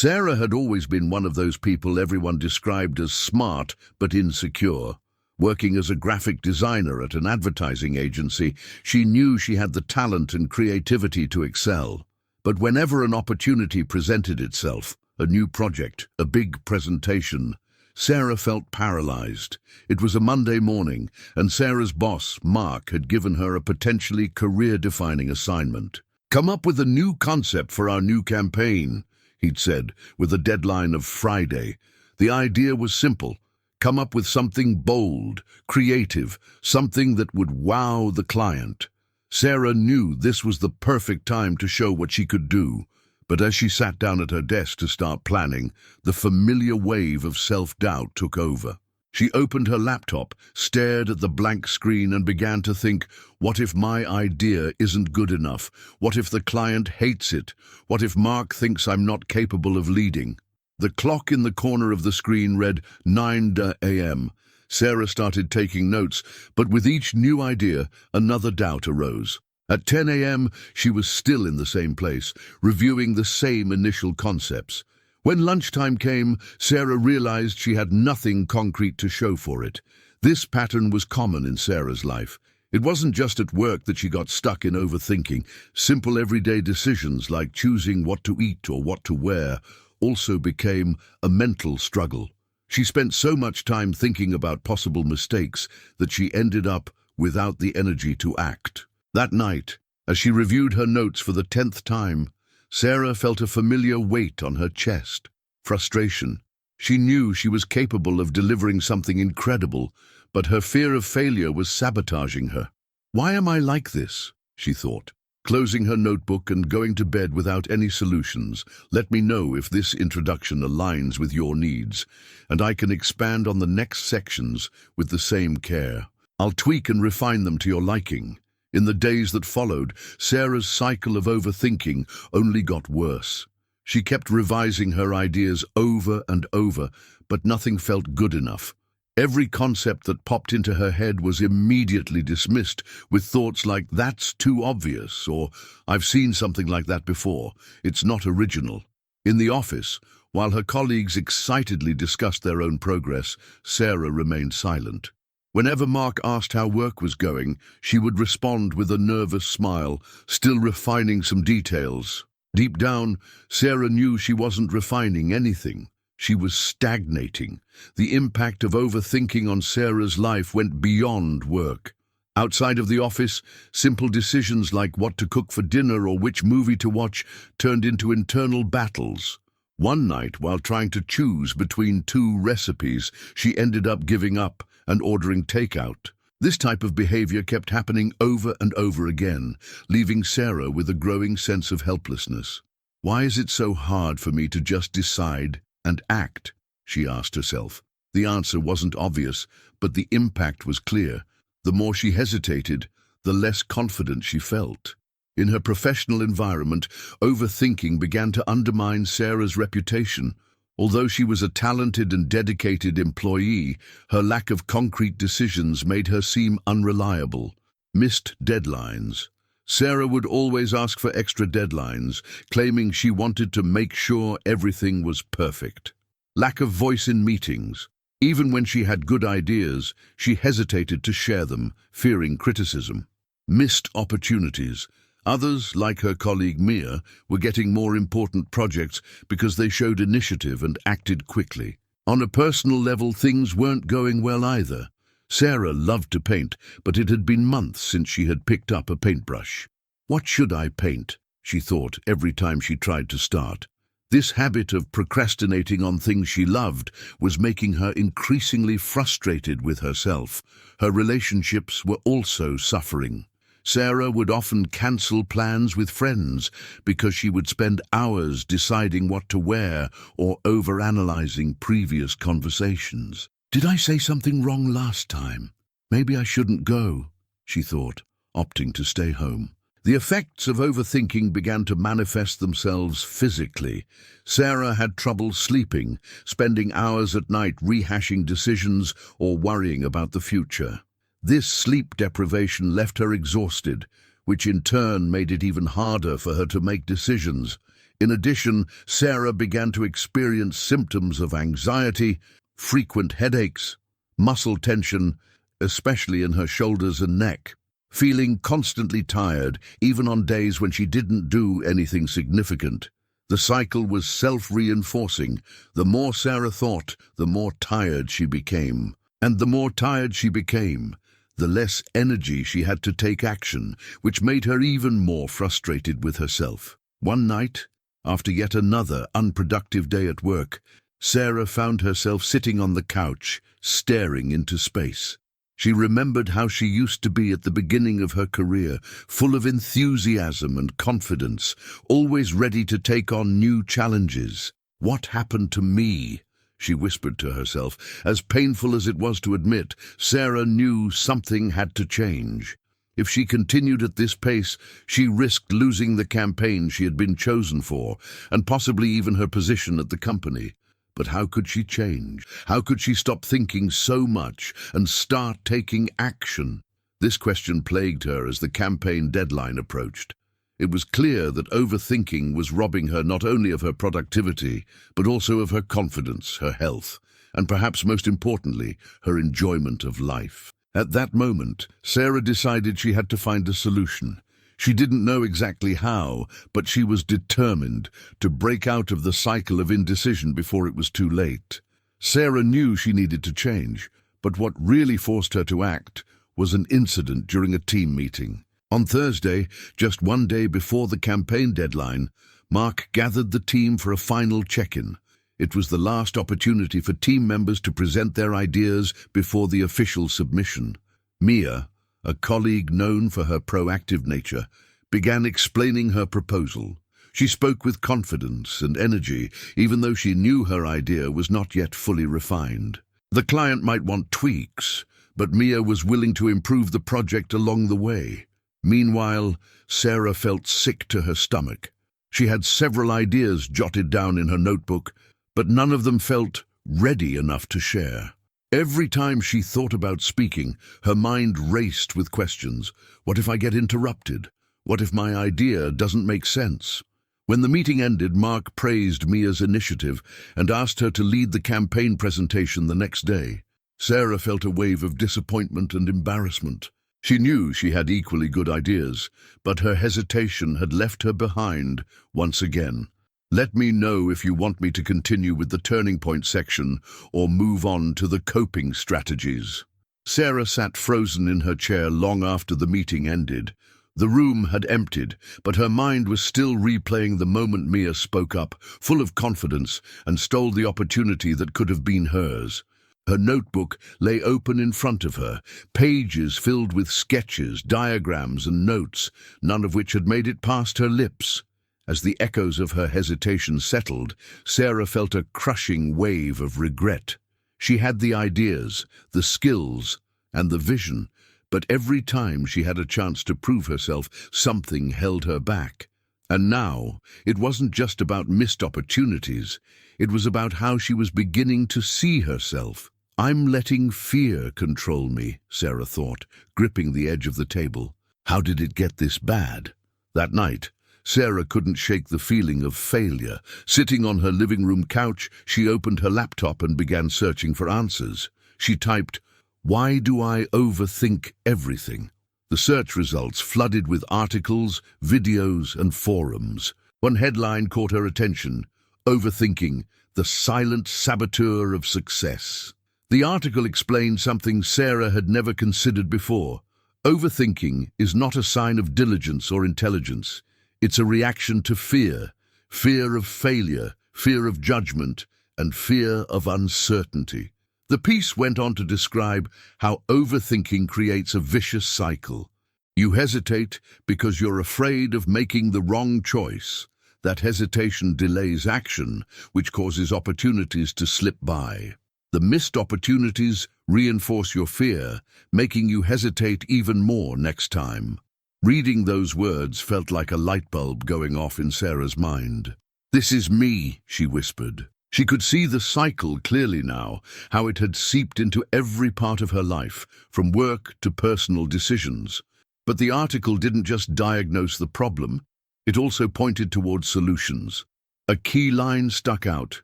Sarah had always been one of those people everyone described as smart but insecure. Working as a graphic designer at an advertising agency, she knew she had the talent and creativity to excel. But whenever an opportunity presented itself, a new project, a big presentation, Sarah felt paralyzed. It was a Monday morning, and Sarah's boss, Mark, had given her a potentially career-defining assignment. "Come up with a new concept for our new campaign," he'd said, with a deadline of Friday. The idea was simple. Come up with something bold, creative, something that would wow the client. Sarah knew this was the perfect time to show what she could do. But as she sat down at her desk to start planning, the familiar wave of self-doubt took over. She opened her laptop, stared at the blank screen and began to think, what if my idea isn't good enough? What if the client hates it? What if Mark thinks I'm not capable of leading? The clock in the corner of the screen read 9 a.m. Sarah started taking notes, but with each new idea, another doubt arose. At 10 a.m., she was still in the same place, reviewing the same initial concepts. When lunchtime came, Sarah realized she had nothing concrete to show for it. This pattern was common in Sarah's life. It wasn't just at work that she got stuck in overthinking. Simple everyday decisions like choosing what to eat or what to wear also became a mental struggle. She spent so much time thinking about possible mistakes that she ended up without the energy to act. That night, as she reviewed her notes for the 10th time, Sarah felt a familiar weight on her chest. Frustration. She knew she was capable of delivering something incredible, but her fear of failure was sabotaging her. "Why am I like this?" she thought, closing her notebook and going to bed without any solutions. "Let me know if this introduction aligns with your needs, and I can expand on the next sections with the same care. I'll tweak and refine them to your liking." In the days that followed, Sarah's cycle of overthinking only got worse. She kept revising her ideas over and over, but nothing felt good enough. Every concept that popped into her head was immediately dismissed with thoughts like, "That's too obvious," or "I've seen something like that before. It's not original." In the office, while her colleagues excitedly discussed their own progress, Sarah remained silent. Whenever Mark asked how work was going, she would respond with a nervous smile, still refining some details. Deep down, Sarah knew she wasn't refining anything. She was stagnating. The impact of overthinking on Sarah's life went beyond work. Outside of the office, simple decisions like what to cook for dinner or which movie to watch turned into internal battles. One night, while trying to choose between two recipes, she ended up giving up and ordering takeout. This type of behavior kept happening over and over again, leaving Sarah with a growing sense of helplessness. "Why is it so hard for me to just decide and act?" she asked herself. The answer wasn't obvious, but the impact was clear. The more she hesitated, the less confident she felt. In her professional environment, overthinking began to undermine Sarah's reputation. Although she was a talented and dedicated employee, her lack of concrete decisions made her seem unreliable. Missed deadlines. Sarah would always ask for extra deadlines, claiming she wanted to make sure everything was perfect. Lack of voice in meetings. Even when she had good ideas, she hesitated to share them, fearing criticism. Missed opportunities. Others, like her colleague Mia, were getting more important projects because they showed initiative and acted quickly. On a personal level, things weren't going well either. Sarah loved to paint, but it had been months since she had picked up a paintbrush. "What should I paint?" she thought every time she tried to start. This habit of procrastinating on things she loved was making her increasingly frustrated with herself. Her relationships were also suffering. Sarah would often cancel plans with friends because she would spend hours deciding what to wear or overanalyzing previous conversations. "Did I say something wrong last time? Maybe I shouldn't go," she thought, opting to stay home. The effects of overthinking began to manifest themselves physically. Sarah had trouble sleeping, spending hours at night rehashing decisions or worrying about the future. This sleep deprivation left her exhausted, which in turn made it even harder for her to make decisions. In addition, Sarah began to experience symptoms of anxiety, frequent headaches, muscle tension, especially in her shoulders and neck, feeling constantly tired, even on days when she didn't do anything significant. The cycle was self-reinforcing. The more Sarah thought, the more tired she became. And the more tired she became, the less energy she had to take action, which made her even more frustrated with herself. One night, after yet another unproductive day at work, Sarah found herself sitting on the couch, staring into space. She remembered how she used to be at the beginning of her career, full of enthusiasm and confidence, always ready to take on new challenges. "What happened to me?" she whispered to herself. As painful as it was to admit, Sarah knew something had to change. If she continued at this pace, she risked losing the campaign she had been chosen for, and possibly even her position at the company. But how could she change? How could she stop thinking so much and start taking action? This question plagued her as the campaign deadline approached. It was clear that overthinking was robbing her not only of her productivity, but also of her confidence, her health, and perhaps most importantly, her enjoyment of life. At that moment, Sarah decided she had to find a solution. She didn't know exactly how, but she was determined to break out of the cycle of indecision before it was too late. Sarah knew she needed to change, but what really forced her to act was an incident during a team meeting. On Thursday, just one day before the campaign deadline, Mark gathered the team for a final check-in. It was the last opportunity for team members to present their ideas before the official submission. Mia, a colleague known for her proactive nature, began explaining her proposal. She spoke with confidence and energy, even though she knew her idea was not yet fully refined. The client might want tweaks, but Mia was willing to improve the project along the way. Meanwhile, Sarah felt sick to her stomach. She had several ideas jotted down in her notebook, but none of them felt ready enough to share. Every time she thought about speaking, her mind raced with questions. What if I get interrupted? What if my idea doesn't make sense? When the meeting ended, Mark praised Mia's initiative and asked her to lead the campaign presentation the next day. Sarah felt a wave of disappointment and embarrassment. She knew she had equally good ideas, but her hesitation had left her behind once again. "Let me know if you want me to continue with the turning point section or move on to the coping strategies." Sarah sat frozen in her chair long after the meeting ended. The room had emptied, but her mind was still replaying the moment Mia spoke up, full of confidence, and stole the opportunity that could have been hers. Her notebook lay open in front of her, pages filled with sketches, diagrams, and notes, none of which had made it past her lips. As the echoes of her hesitation settled, Sarah felt a crushing wave of regret. She had the ideas, the skills, and the vision, but every time she had a chance to prove herself, something held her back. And now, it wasn't just about missed opportunities, it was about how she was beginning to see herself. "I'm letting fear control me," Sarah thought, gripping the edge of the table. How did it get this bad? That night, Sarah couldn't shake the feeling of failure. Sitting on her living room couch, she opened her laptop and began searching for answers. She typed, "Why do I overthink everything?" The search results flooded with articles, videos, and forums. One headline caught her attention: "Overthinking, the silent saboteur of success." The article explained something Sarah had never considered before. Overthinking is not a sign of diligence or intelligence. It's a reaction to fear, fear of failure, fear of judgment, and fear of uncertainty. The piece went on to describe how overthinking creates a vicious cycle. You hesitate because you're afraid of making the wrong choice. That hesitation delays action, which causes opportunities to slip by. The missed opportunities reinforce your fear, making you hesitate even more next time. Reading those words felt like a light bulb going off in Sarah's mind. "This is me," she whispered. She could see the cycle clearly now, how it had seeped into every part of her life, from work to personal decisions. But the article didn't just diagnose the problem, it also pointed towards solutions. A key line stuck out.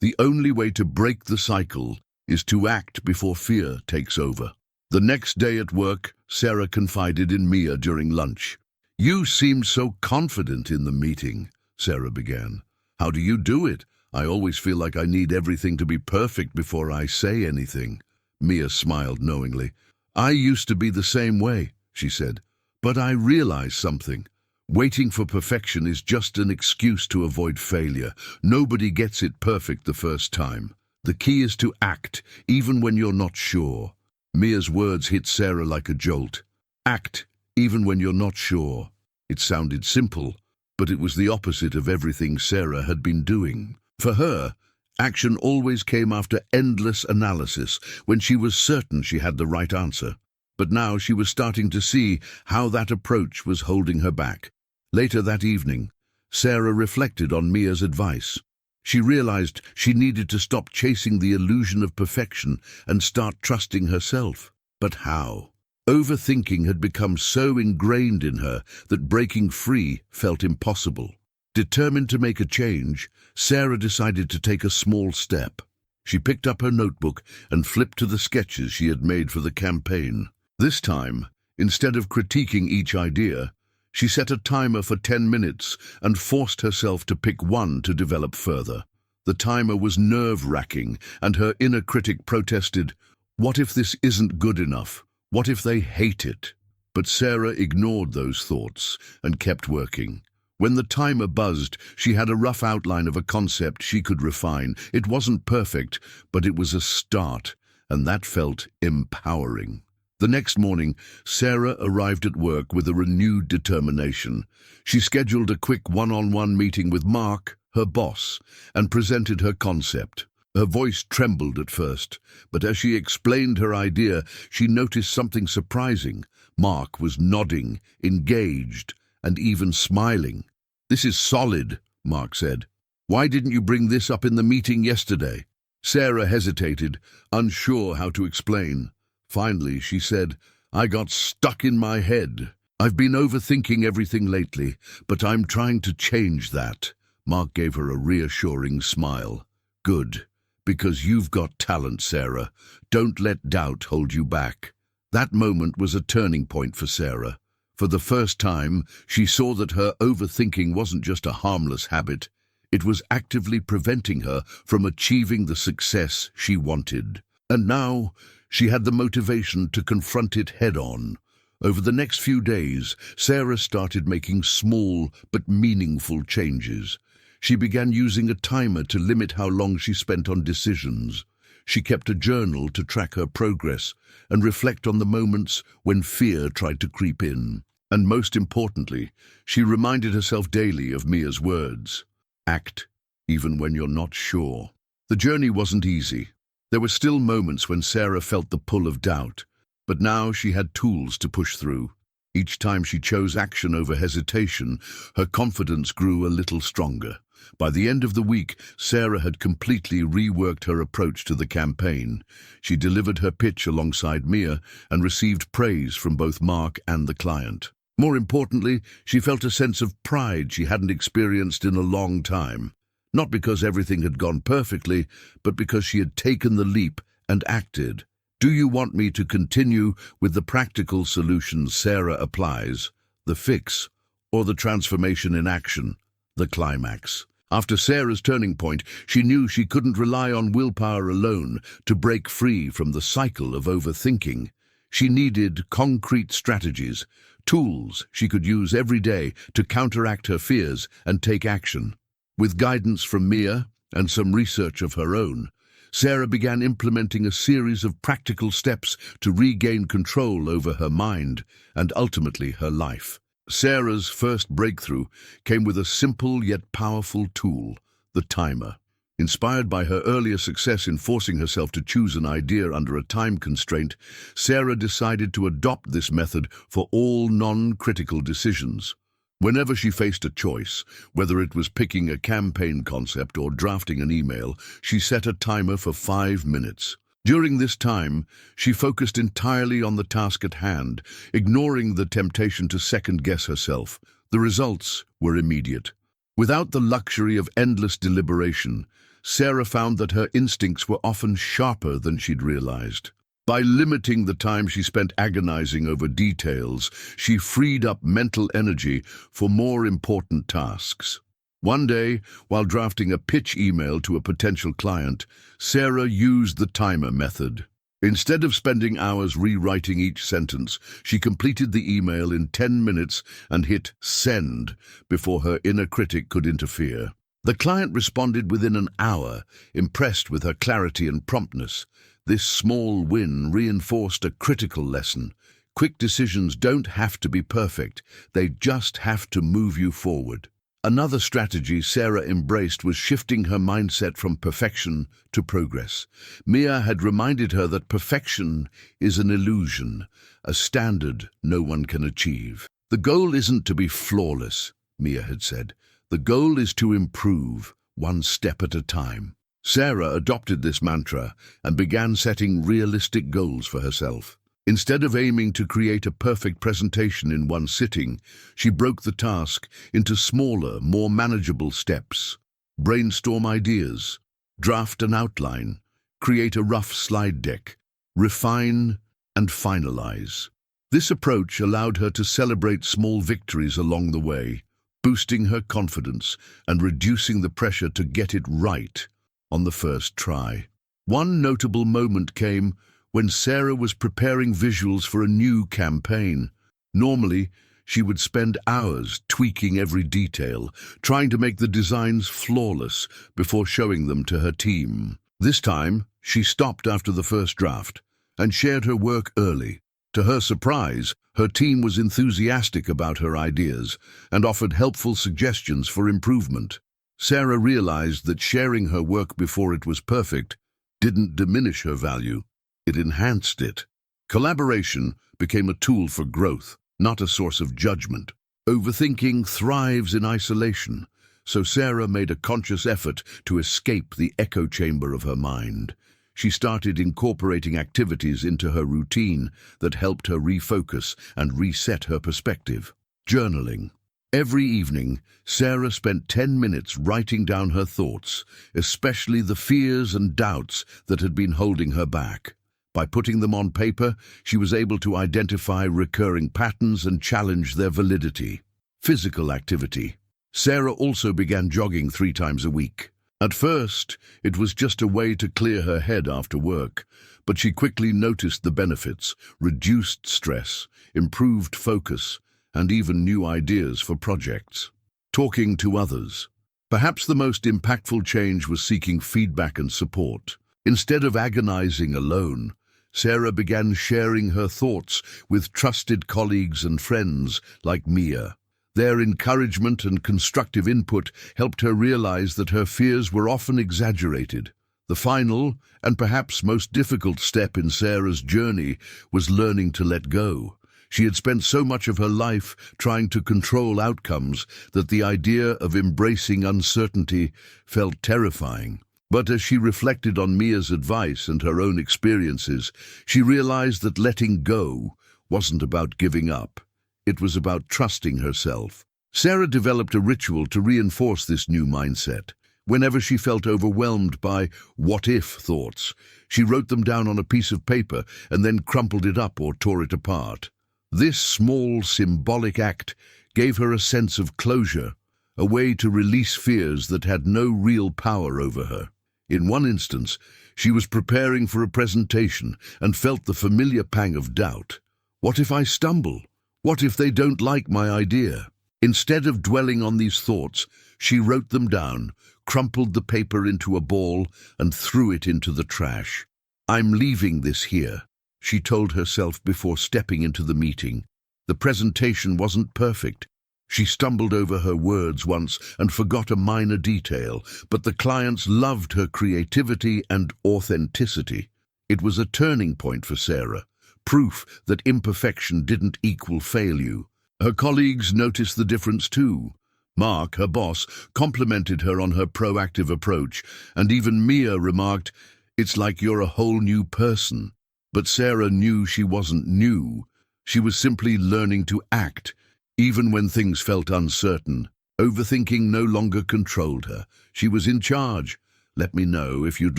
The only way to break the cycle is to act before fear takes over. The next day at work, Sarah confided in Mia during lunch. "You seemed so confident in the meeting," Sarah began. "How do you do it? I always feel like I need everything to be perfect before I say anything." Mia smiled knowingly. "I used to be the same way," she said. "But I realized something. Waiting for perfection is just an excuse to avoid failure. Nobody gets it perfect the first time. The key is to act, even when you're not sure." Mia's words hit Sarah like a jolt. Act, even when you're not sure. It sounded simple, but it was the opposite of everything Sarah had been doing. For her, action always came after endless analysis, when she was certain she had the right answer. But now she was starting to see how that approach was holding her back. Later that evening, Sarah reflected on Mia's advice. She realized she needed to stop chasing the illusion of perfection and start trusting herself. But how? Overthinking had become so ingrained in her that breaking free felt impossible. Determined to make a change, Sarah decided to take a small step. She picked up her notebook and flipped to the sketches she had made for the campaign. This time, instead of critiquing each idea, she set a timer for 10 minutes and forced herself to pick one to develop further. The timer was nerve-wracking, and her inner critic protested, "What if this isn't good enough? What if they hate it?" But Sarah ignored those thoughts and kept working. When the timer buzzed, she had a rough outline of a concept she could refine. It wasn't perfect, but it was a start, and that felt empowering. The next morning, Sarah arrived at work with a renewed determination. She scheduled a quick one-on-one meeting with Mark, her boss, and presented her concept. Her voice trembled at first, but as she explained her idea, she noticed something surprising. Mark was nodding, engaged, and even smiling. "This is solid," Mark said. "Why didn't you bring this up in the meeting yesterday?" Sarah hesitated, unsure how to explain. Finally, she said, "I got stuck in my head. I've been overthinking everything lately, but I'm trying to change that." Mark gave her a reassuring smile. "Good, because you've got talent, Sarah. Don't let doubt hold you back." That moment was a turning point for Sarah. For the first time, she saw that her overthinking wasn't just a harmless habit. It was actively preventing her from achieving the success she wanted. And now, she had the motivation to confront it head-on. Over the next few days, Sarah started making small but meaningful changes. She began using a timer to limit how long she spent on decisions. She kept a journal to track her progress and reflect on the moments when fear tried to creep in. And most importantly, she reminded herself daily of Mia's words. Act, even when you're not sure. The journey wasn't easy. There were still moments when Sarah felt the pull of doubt, but now she had tools to push through. Each time she chose action over hesitation, her confidence grew a little stronger. By the end of the week, Sarah had completely reworked her approach to the campaign. She delivered her pitch alongside Mia and received praise from both Mark and the client. More importantly, she felt a sense of pride she hadn't experienced in a long time. Not because everything had gone perfectly, but because she had taken the leap and acted. Do you want me to continue with the practical solutions Sarah applies, the fix, or the transformation in action, the climax? After Sarah's turning point, she knew she couldn't rely on willpower alone to break free from the cycle of overthinking. She needed concrete strategies, tools she could use every day to counteract her fears and take action. With guidance from Mia and some research of her own, Sarah began implementing a series of practical steps to regain control over her mind and ultimately her life. Sarah's first breakthrough came with a simple yet powerful tool, the timer. Inspired by her earlier success in forcing herself to choose an idea under a time constraint, Sarah decided to adopt this method for all non-critical decisions. Whenever she faced a choice, whether it was picking a campaign concept or drafting an email, she set a timer for 5 minutes. During this time, she focused entirely on the task at hand, ignoring the temptation to second-guess herself. The results were immediate. Without the luxury of endless deliberation, Sarah found that her instincts were often sharper than she'd realized. By limiting the time she spent agonizing over details, she freed up mental energy for more important tasks. One day, while drafting a pitch email to a potential client, Sarah used the timer method. Instead of spending hours rewriting each sentence, she completed the email in 10 minutes and hit send before her inner critic could interfere. The client responded within an hour, impressed with her clarity and promptness. This small win reinforced a critical lesson. Quick decisions don't have to be perfect, they just have to move you forward. Another strategy Sarah embraced was shifting her mindset from perfection to progress. Mia had reminded her that perfection is an illusion, a standard no one can achieve. The goal isn't to be flawless, Mia had said. The goal is to improve, one step at a time. Sarah adopted this mantra and began setting realistic goals for herself. Instead of aiming to create a perfect presentation in one sitting, she broke the task into smaller, more manageable steps. Brainstorm ideas, draft an outline, create a rough slide deck, refine and finalize. This approach allowed her to celebrate small victories along the way, boosting her confidence and reducing the pressure to get it right on the first try. One notable moment came when Sarah was preparing visuals for a new campaign. Normally, she would spend hours tweaking every detail, trying to make the designs flawless before showing them to her team. This time, she stopped after the first draft and shared her work early. To her surprise, her team was enthusiastic about her ideas and offered helpful suggestions for improvement. Sarah realized that sharing her work before it was perfect didn't diminish her value. It enhanced it. Collaboration became a tool for growth, not a source of judgment. Overthinking thrives in isolation, so Sarah made a conscious effort to escape the echo chamber of her mind. She started incorporating activities into her routine that helped her refocus and reset her perspective. Journaling. Every evening, Sarah spent 10 minutes writing down her thoughts, especially the fears and doubts that had been holding her back. By putting them on paper, she was able to identify recurring patterns and challenge their validity. Physical activity. Sarah also began jogging 3 times a week. At first, it was just a way to clear her head after work, but she quickly noticed the benefits: reduced stress, improved focus, and even new ideas for projects. Talking to others. Perhaps the most impactful change was seeking feedback and support. Instead of agonizing alone, Sarah began sharing her thoughts with trusted colleagues and friends like Mia. Their encouragement and constructive input helped her realize that her fears were often exaggerated. The final, and perhaps most difficult step in Sarah's journey was learning to let go. She had spent so much of her life trying to control outcomes that the idea of embracing uncertainty felt terrifying. But as she reflected on Mia's advice and her own experiences, she realized that letting go wasn't about giving up. It was about trusting herself. Sarah developed a ritual to reinforce this new mindset. Whenever she felt overwhelmed by what-if thoughts, she wrote them down on a piece of paper and then crumpled it up or tore it apart. This small, symbolic act gave her a sense of closure, a way to release fears that had no real power over her. In one instance, she was preparing for a presentation and felt the familiar pang of doubt. What if I stumble? What if they don't like my idea? Instead of dwelling on these thoughts, she wrote them down, crumpled the paper into a ball, and threw it into the trash. "I'm leaving this here," she told herself before stepping into the meeting. The presentation wasn't perfect. She stumbled over her words once and forgot a minor detail, but the clients loved her creativity and authenticity. It was a turning point for Sarah, proof that imperfection didn't equal failure. Her colleagues noticed the difference too. Mark, her boss, complimented her on her proactive approach, and even Mia remarked, "It's like you're a whole new person." But Sarah knew she wasn't new. She was simply learning to act, even when things felt uncertain. Overthinking no longer controlled her. She was in charge. Let me know if you'd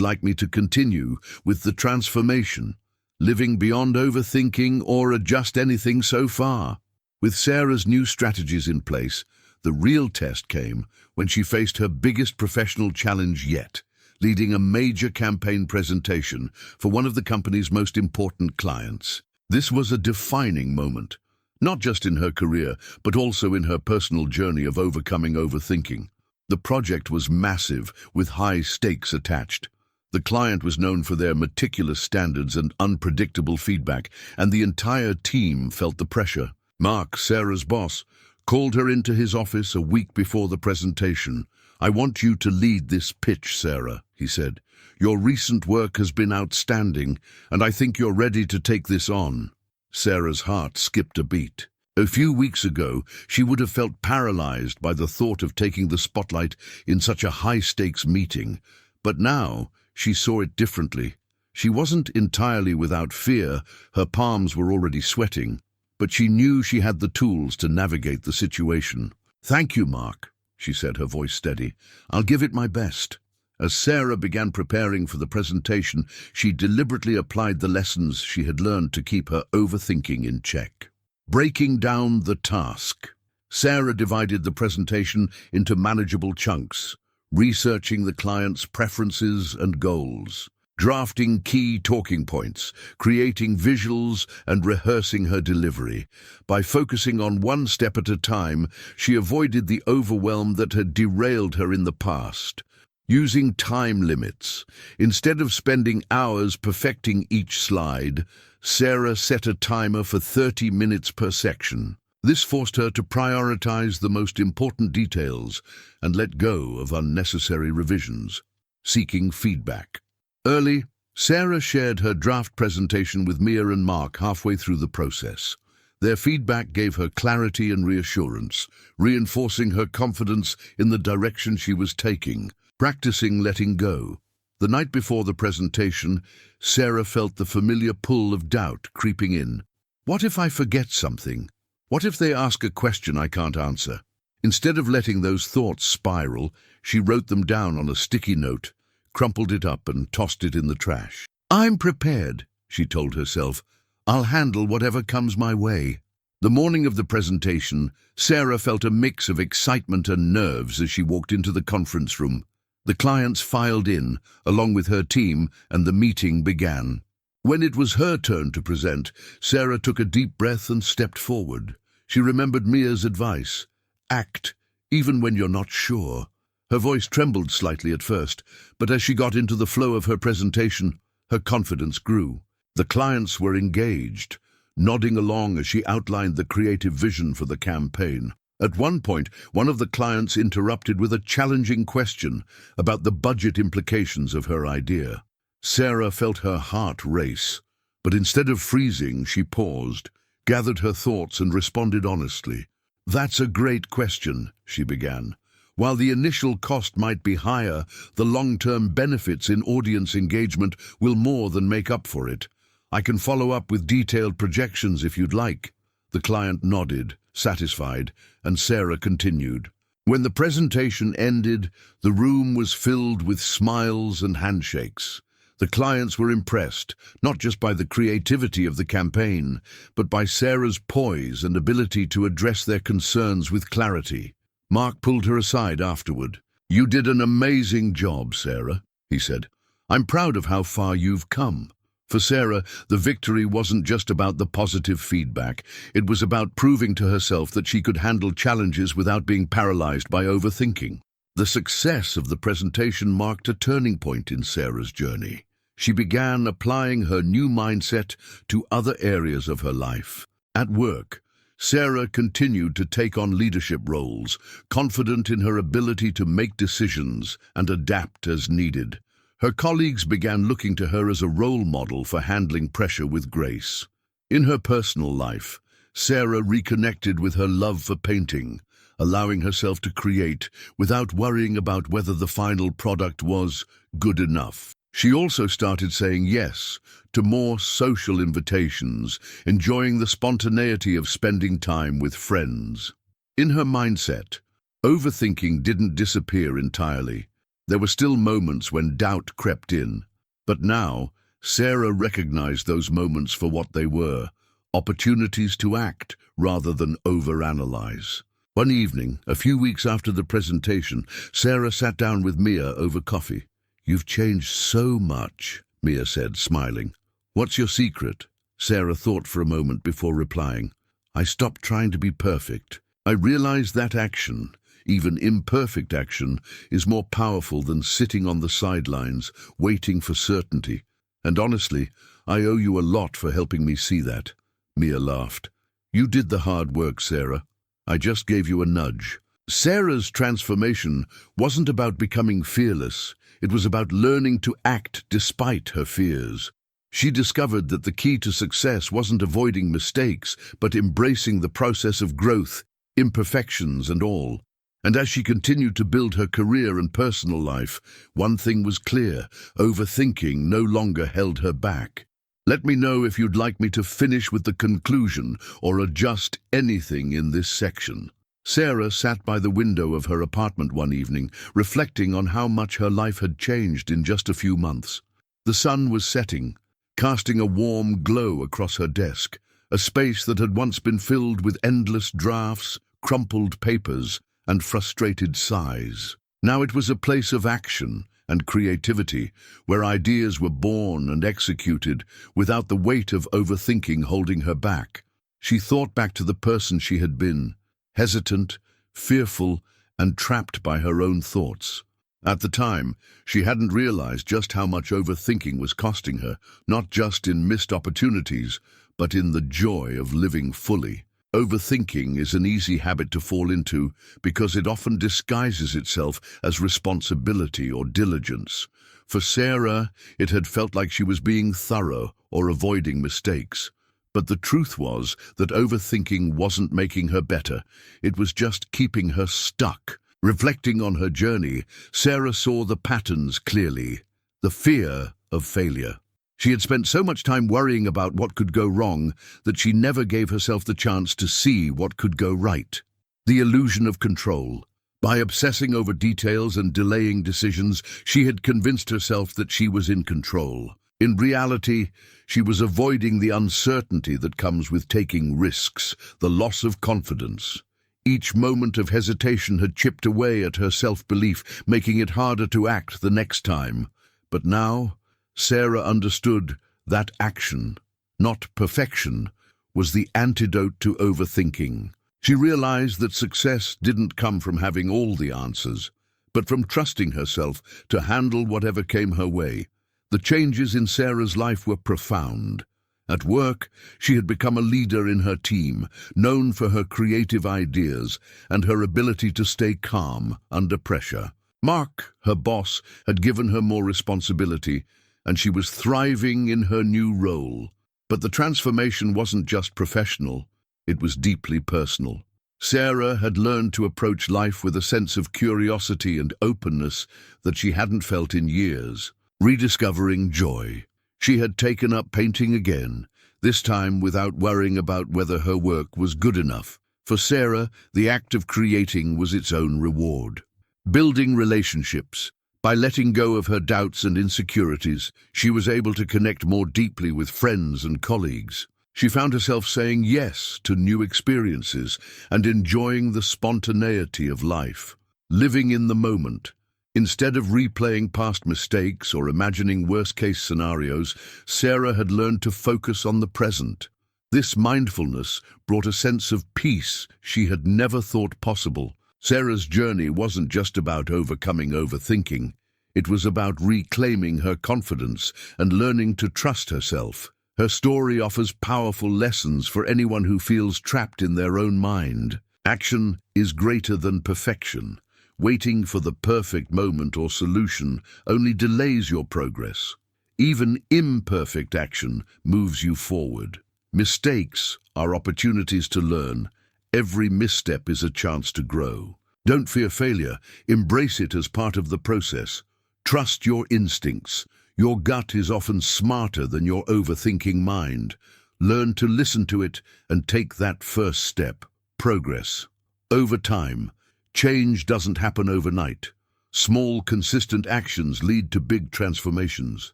like me to continue with the transformation, living beyond overthinking, or adjust anything so far. With Sarah's new strategies in place, the real test came when she faced her biggest professional challenge yet, leading a major campaign presentation for one of the company's most important clients. This was a defining moment, not just in her career, but also in her personal journey of overcoming overthinking. The project was massive, with high stakes attached. The client was known for their meticulous standards and unpredictable feedback, and the entire team felt the pressure. Mark, Sarah's boss, called her into his office a week before the presentation. "I want you to lead this pitch, Sarah," he said. "Your recent work has been outstanding, and I think you're ready to take this on." Sarah's heart skipped a beat. A few weeks ago, she would have felt paralyzed by the thought of taking the spotlight in such a high-stakes meeting. But now, she saw it differently. She wasn't entirely without fear. Her palms were already sweating, but she knew she had the tools to navigate the situation. "Thank you, Mark," she said, her voice steady. "I'll give it my best." As Sarah began preparing for the presentation, she deliberately applied the lessons she had learned to keep her overthinking in check. Breaking down the task. Sarah divided the presentation into manageable chunks, researching the client's preferences and goals, drafting key talking points, creating visuals, and rehearsing her delivery. By focusing on one step at a time, she avoided the overwhelm that had derailed her in the past. Using time limits. Instead of spending hours perfecting each slide, Sarah set a timer for 30 minutes per section. This forced her to prioritize the most important details and let go of unnecessary revisions. Seeking feedback. Early, Sarah shared her draft presentation with Mia and Mark halfway through the process. Their feedback gave her clarity and reassurance, reinforcing her confidence in the direction she was taking. Practicing letting go. The night before the presentation, Sarah felt the familiar pull of doubt creeping in. What if I forget something? What if they ask a question I can't answer? Instead of letting those thoughts spiral, she wrote them down on a sticky note, crumpled it up and tossed it in the trash. "I'm prepared," she told herself. "I'll handle whatever comes my way." The morning of the presentation, Sarah felt a mix of excitement and nerves as she walked into the conference room. The clients filed in, along with her team, and the meeting began. When it was her turn to present, Sarah took a deep breath and stepped forward. She remembered Mia's advice: act, even when you're not sure. Her voice trembled slightly at first, but as she got into the flow of her presentation, her confidence grew. The clients were engaged, nodding along as she outlined the creative vision for the campaign. At one point, one of the clients interrupted with a challenging question about the budget implications of her idea. Sarah felt her heart race, but instead of freezing, she paused, gathered her thoughts and responded honestly. "That's a great question," she began. "While the initial cost might be higher, the long-term benefits in audience engagement will more than make up for it. I can follow up with detailed projections if you'd like." The client nodded, satisfied, and Sarah continued. When the presentation ended, the room was filled with smiles and handshakes. The clients were impressed, not just by the creativity of the campaign, but by Sarah's poise and ability to address their concerns with clarity. Mark pulled her aside afterward. "You did an amazing job, Sarah," he said. "I'm proud of how far you've come." For Sarah, the victory wasn't just about the positive feedback. It was about proving to herself that she could handle challenges without being paralyzed by overthinking. The success of the presentation marked a turning point in Sarah's journey. She began applying her new mindset to other areas of her life. At work, Sarah continued to take on leadership roles, confident in her ability to make decisions and adapt as needed. Her colleagues began looking to her as a role model for handling pressure with grace. In her personal life, Sarah reconnected with her love for painting, allowing herself to create without worrying about whether the final product was good enough. She also started saying yes to more social invitations, enjoying the spontaneity of spending time with friends. In her mindset, Overthinking didn't disappear entirely. There were still moments when doubt crept in. But now, Sarah recognized those moments for what they were, opportunities to act rather than overanalyze. One evening, a few weeks after the presentation, Sarah sat down with Mia over coffee. "You've changed so much," Mia said, smiling. "What's your secret?" Sarah thought for a moment before replying. "I stopped trying to be perfect. I realized that action, even imperfect action, is more powerful than sitting on the sidelines, waiting for certainty. And honestly, I owe you a lot for helping me see that." Mia laughed. "You did the hard work, Sarah. I just gave you a nudge." Sarah's transformation wasn't about becoming fearless. It was about learning to act despite her fears. She discovered that the key to success wasn't avoiding mistakes, but embracing the process of growth, imperfections and all. And as she continued to build her career and personal life, one thing was clear: overthinking no longer held her back. Let me know if you'd like me to finish with the conclusion or adjust anything in this section. Sarah sat by the window of her apartment one evening, reflecting on how much her life had changed in just a few months. The sun was setting, casting a warm glow across her desk, a space that had once been filled with endless drafts, crumpled papers, and frustrated sighs. Now it was a place of action and creativity, where ideas were born and executed without the weight of overthinking holding her back. She thought back to the person she had been, hesitant, fearful, and trapped by her own thoughts. At the time, she hadn't realized just how much overthinking was costing her, not just in missed opportunities, but in the joy of living fully. Overthinking is an easy habit to fall into because it often disguises itself as responsibility or diligence. For Sarah, it had felt like she was being thorough or avoiding mistakes. But the truth was that overthinking wasn't making her better. It was just keeping her stuck. Reflecting on her journey, Sarah saw the patterns clearly. The fear of failure. She had spent so much time worrying about what could go wrong that she never gave herself the chance to see what could go right. The illusion of control. By obsessing over details and delaying decisions, she had convinced herself that she was in control. In reality, she was avoiding the uncertainty that comes with taking risks, the loss of confidence. Each moment of hesitation had chipped away at her self-belief, making it harder to act the next time. But now, Sarah understood that action, not perfection, was the antidote to overthinking. She realized that success didn't come from having all the answers, but from trusting herself to handle whatever came her way. The changes in Sarah's life were profound. At work, she had become a leader in her team, known for her creative ideas and her ability to stay calm under pressure. Mark, her boss, had given her more responsibility, and she was thriving in her new role. But the transformation wasn't just professional, it was deeply personal. Sarah had learned to approach life with a sense of curiosity and openness that she hadn't felt in years. Rediscovering joy. She had taken up painting again, this time without worrying about whether her work was good enough. For Sarah, the act of creating was its own reward. Building relationships. By letting go of her doubts and insecurities, she was able to connect more deeply with friends and colleagues. She found herself saying yes to new experiences and enjoying the spontaneity of life. Living in the moment. Instead of replaying past mistakes or imagining worst-case scenarios, Sarah had learned to focus on the present. This mindfulness brought a sense of peace she had never thought possible. Sarah's journey wasn't just about overcoming overthinking. It was about reclaiming her confidence and learning to trust herself. Her story offers powerful lessons for anyone who feels trapped in their own mind. Action is greater than perfection. Waiting for the perfect moment or solution only delays your progress. Even imperfect action moves you forward. Mistakes are opportunities to learn. Every misstep is a chance to grow. Don't fear failure. Embrace it as part of the process. Trust your instincts. Your gut is often smarter than your overthinking mind. Learn to listen to it and take that first step. Progress. Over time, Change doesn't happen overnight. Small, consistent actions lead to big transformations.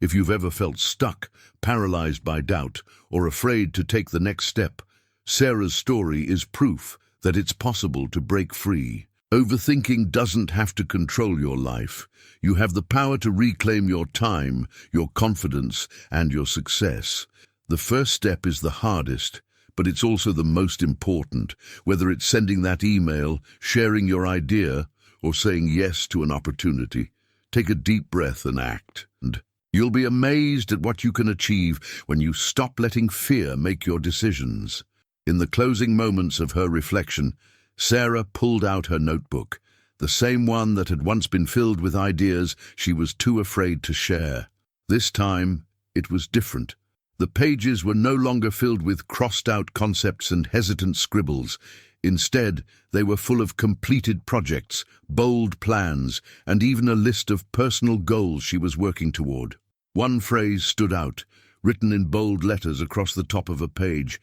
If you've ever felt stuck, paralyzed by doubt, or afraid to take the next step, Sarah's story is proof that it's possible to break free. Overthinking doesn't have to control your life. You have the power to reclaim your time, your confidence, and your success. The first step is the hardest, but it's also the most important, whether it's sending that email, sharing your idea, or saying yes to an opportunity. Take a deep breath and act. And you'll be amazed at what you can achieve when you stop letting fear make your decisions. In the closing moments of her reflection, Sarah pulled out her notebook, the same one that had once been filled with ideas she was too afraid to share. This time, it was different. The pages were no longer filled with crossed-out concepts and hesitant scribbles. Instead, they were full of completed projects, bold plans, and even a list of personal goals she was working toward. One phrase stood out, written in bold letters across the top of a page: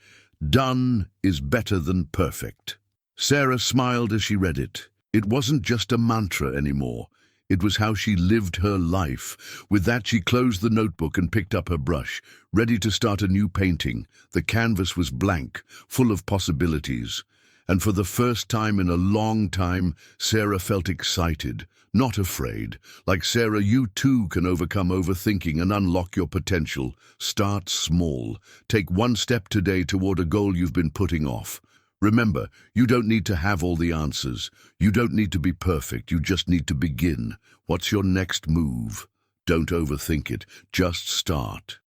"Done is better than perfect." Sarah smiled as she read it. It wasn't just a mantra anymore. It was how she lived her life. With that, she closed the notebook and picked up her brush, ready to start a new painting. The canvas was blank, full of possibilities. And for the first time in a long time, Sarah felt excited, not afraid. Like Sarah, you too can overcome overthinking and unlock your potential. Start small. Take one step today toward a goal you've been putting off. Remember, you don't need to have all the answers. You don't need to be perfect. You just need to begin. What's your next move? Don't overthink it. Just start.